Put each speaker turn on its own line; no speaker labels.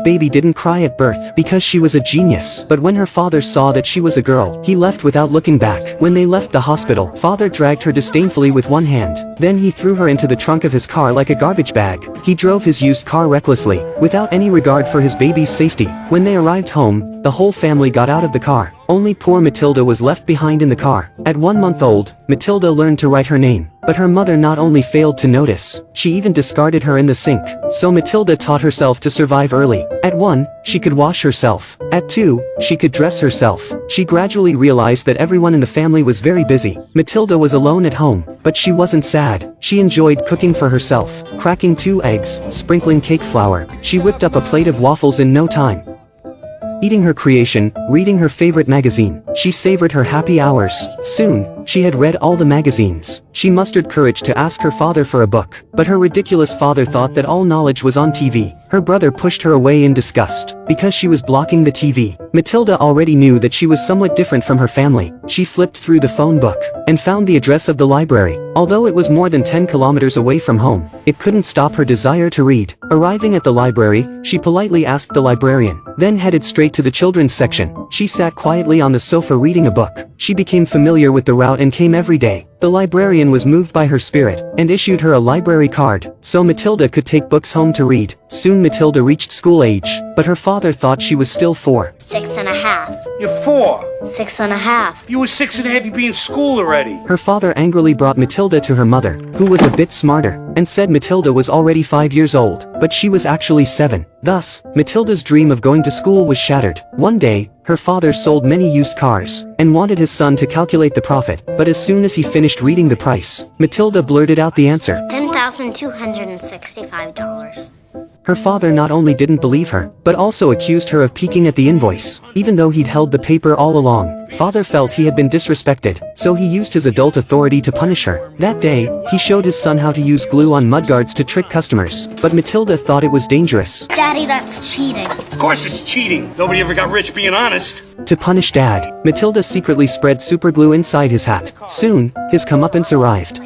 baby didn't cry at birth because she was a genius. But when her father saw that she was a girl, he left without looking back. When they left the hospital, father dragged her disdainfully with one hand. Then he threw her into the trunk of his car like a garbage bag. He drove his used car recklessly, without any regard for his baby's safety. When they arrived home, the whole family got out of the car. Only poor Matilda was left behind in the car. At 1 month old, Matilda learned to write her name. But her mother not only failed to notice, she even discarded her in the sink. So Matilda taught herself to survive early. At 1, she could wash herself. At 2, she could dress herself. She gradually realized that everyone in the family was very busy. Matilda was alone at home, but she wasn't sad. She enjoyed cooking for herself, cracking 2 eggs, sprinkling cake flour. She whipped up a plate of waffles in no time. Eating her creation, reading her favorite magazine, she savored her happy hours. Soon, she had read all the magazines. She mustered courage to ask her father for a book. But her ridiculous father thought that all knowledge was on TV. Her brother pushed her away in disgust, because she was blocking the TV. Matilda already knew that she was somewhat different from her family. She flipped through the phone book, and found the address of the library. Although it was more than 10 kilometers away from home, it couldn't stop her desire to read. Arriving at the library, she politely asked the librarian, then headed straight to the children's section. She sat quietly on the sofa reading a book. She became familiar with the route and came every day. The librarian was moved by her spirit, and issued her a library card, so Matilda could take books home to read. Soon Matilda reached school age, but her father thought she was still 4.
6.5.
You're 4.
6.5.
If you were 6.5, you'd be in school already.
Her father angrily brought Matilda to her mother, who was a bit smarter, and said Matilda was already 5 years old, but she was actually 7. Thus, Matilda's dream of going to school was shattered. One day, her father sold many used cars, and wanted his son to calculate the profit, but as soon as he finished reading the price, Matilda blurted out the answer.
$10,265.
Her father not only didn't believe her, but also accused her of peeking at the invoice, even though he'd held the paper all along. Father felt he had been disrespected, so he used his adult authority to punish her. That day, he showed his son how to use glue on mudguards to trick customers, but Matilda thought it was dangerous.
Daddy, that's cheating.
Of course it's cheating. Nobody ever got rich being honest.
To punish Dad, Matilda secretly spread superglue inside his hat. Soon, his comeuppance arrived.